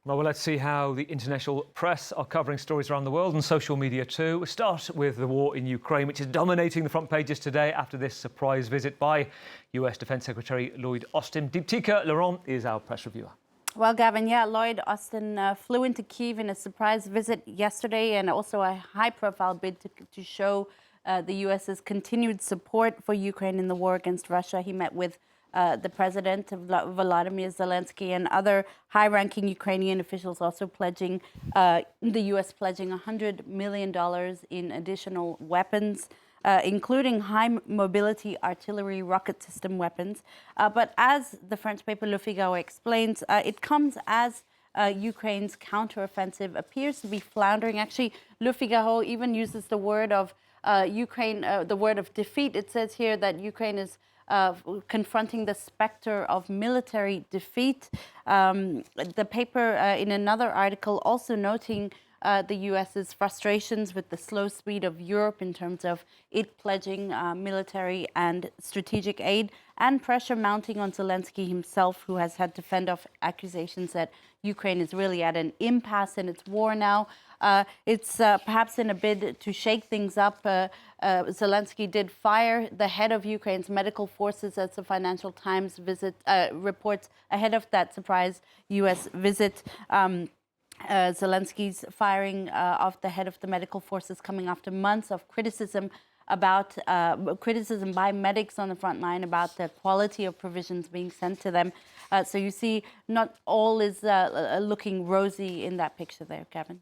Well, let's see how the international press are covering stories around the world and social media too. We'll start with the war in Ukraine, which is dominating the front pages today after this surprise visit by US Defense Secretary Lloyd Austin. Deeptika Laurent is our press reviewer. Well, Gavin, Lloyd Austin flew into Kyiv in a surprise visit yesterday and also a high-profile bid to show the US's continued support for Ukraine in the war against Russia. He met with the president, Volodymyr Zelensky, and other high-ranking Ukrainian officials also pledging, the US pledging $100 million in additional weapons, including high-mobility artillery rocket system weapons. But as the French paper Le Figaro explains, it comes as Ukraine's counteroffensive appears to be floundering. Actually, Le Figaro even uses the word of the word of defeat. It says here that Ukraine is confronting the specter of military defeat. The paper, in another article, also noting the US's frustrations with the slow speed of Europe in terms of it pledging military and strategic aid, and pressure mounting on Zelensky himself, who has had to fend off accusations that Ukraine is really at an impasse in its war now. It's perhaps in a bid to shake things up. Zelensky did fire the head of Ukraine's medical forces, as the Financial Times reports, ahead of that surprise U.S. visit. Zelensky's firing of the head of the medical forces coming after months of criticism by medics on the front line about the quality of provisions being sent to them. So you see, not all is looking rosy in that picture there, Gavin.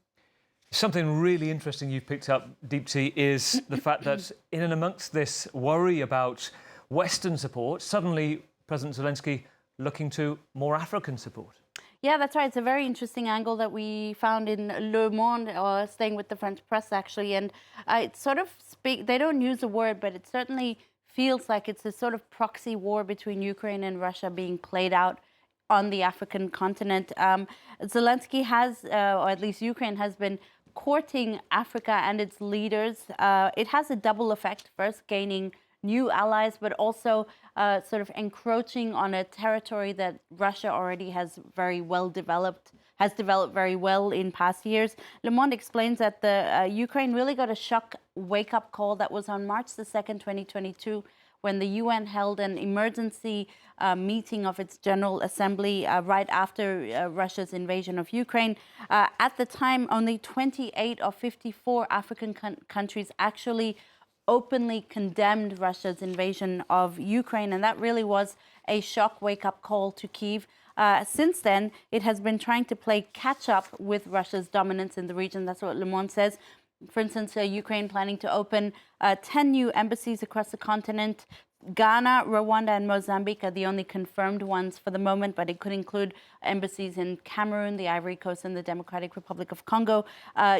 Something really interesting you've picked up, Deepti, is the fact that in and amongst this worry about Western support, suddenly President Zelensky looking to more African support. Yeah, that's right. It's a very interesting angle that we found in Le Monde, staying with the French press, actually. And it sort of they don't use the word, but it certainly feels like it's a sort of proxy war between Ukraine and Russia being played out on the African continent. Zelensky has, or at least Ukraine has been courting Africa and its leaders. It has a double effect, first gaining new allies, but also sort of encroaching on a territory that Russia already has developed very well in past years. Le Monde explains that the Ukraine really got a shock wake-up call. That was on March the 2nd, 2022, when the UN held an emergency meeting of its General Assembly right after Russia's invasion of Ukraine. At the time, only 28 of 54 African countries actually openly condemned Russia's invasion of Ukraine, and that really was a shock wake-up call to Kyiv. Since then, it has been trying to play catch-up with Russia's dominance in the region. That's what Le Monde says. For instance, Ukraine planning to open 10 new embassies across the continent. Ghana, Rwanda, and Mozambique are the only confirmed ones for the moment, but it could include embassies in Cameroon, the Ivory Coast, and the Democratic Republic of Congo.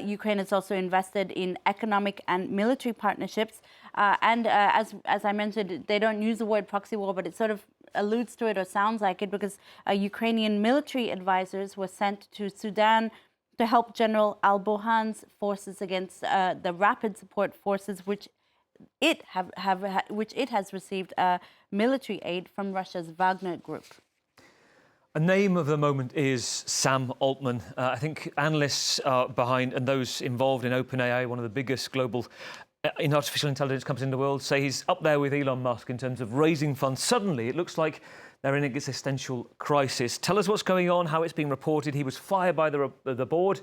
Ukraine has also invested in economic and military partnerships. As I mentioned, they don't use the word proxy war, but it sort of alludes to it or sounds like it, because Ukrainian military advisors were sent to Sudan to help General al-Burhan's forces against the Rapid Support Forces, which it has received military aid from Russia's Wagner group. A name of the moment is Sam Altman. I think analysts behind and those involved in OpenAI, one of the biggest global in artificial intelligence companies in the world, say he's up there with Elon Musk in terms of raising funds. Suddenly, it looks like they're in an existential crisis. Tell us what's going on, how it's being reported. He was fired by the board,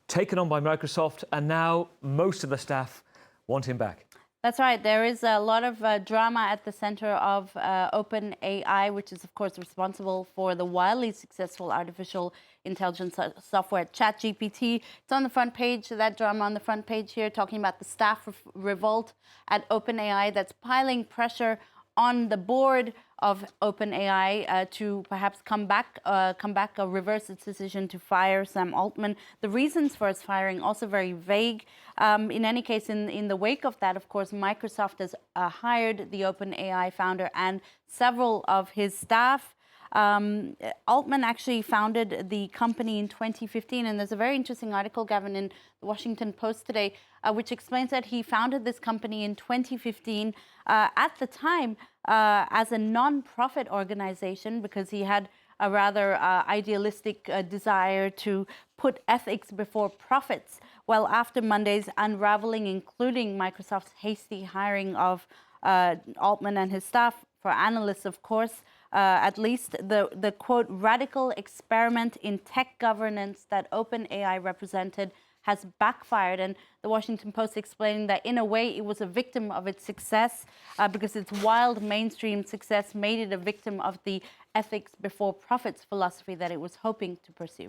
taken on by Microsoft, and now most of the staff want him back. That's right. There is a lot of drama at the center of OpenAI, which is, of course, responsible for the wildly successful artificial intelligence software ChatGPT. It's on the front page, that drama on the front page here, talking about the staff revolt at OpenAI that's piling pressure on the board of OpenAI to perhaps come back or reverse its decision to fire Sam Altman. The reasons for his firing also very vague. In any case, in the wake of that, of course, Microsoft has hired the OpenAI founder and several of his staff. Altman actually founded the company in 2015, and there's a very interesting article, Gavin, in the Washington Post today, which explains that he founded this company in 2015 at the time as a non-profit organization, because he had a rather idealistic desire to put ethics before profits. Well, after Monday's unraveling, including Microsoft's hasty hiring of Altman and his staff, for analysts, of course, at least the quote, radical experiment in tech governance that OpenAI represented has backfired. And the Washington Post explaining that in a way it was a victim of its success because its wild mainstream success made it a victim of the ethics before profits philosophy that it was hoping to pursue.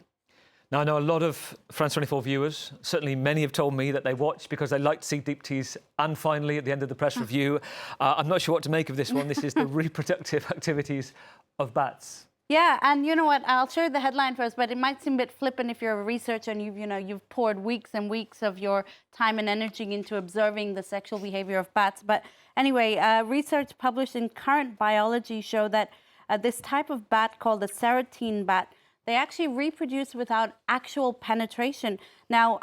Now, I know a lot of France 24 viewers, certainly many have told me that they watch because they like to see Deepti's and finally at the end of the press review. I'm not sure what to make of this one. This is the reproductive activities of bats. Yeah, and you know what? I'll share the headline first, but it might seem a bit flippant if you're a researcher and you've poured weeks and weeks of your time and energy into observing the sexual behavior of bats. But anyway, research published in Current Biology show that this type of bat called the serotine bat, they actually reproduce without actual penetration. Now,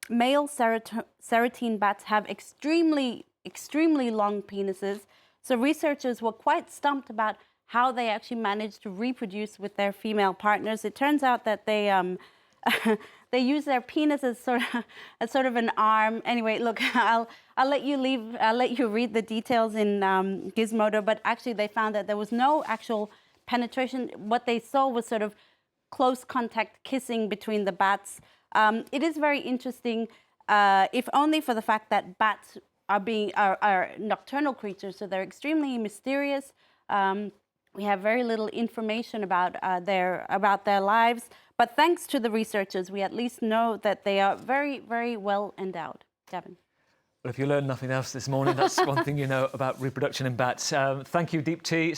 male serotine bats have extremely long penises. So researchers were quite stumped about how they actually manage to reproduce with their female partners. It turns out that they they use their penis as sort of an arm. Anyway, look, I'll let you read the details in Gizmodo. But actually, they found that there was no actual penetration. What they saw was sort of close contact kissing between the bats. It is very interesting, if only for the fact that bats are nocturnal creatures, so they're extremely mysterious. We have very little information about their lives, but thanks to the researchers, we at least know that they are very, very well endowed. Gavin. Well, if you learned nothing else this morning, that's one thing you know about reproduction in bats. Thank you, Deepti.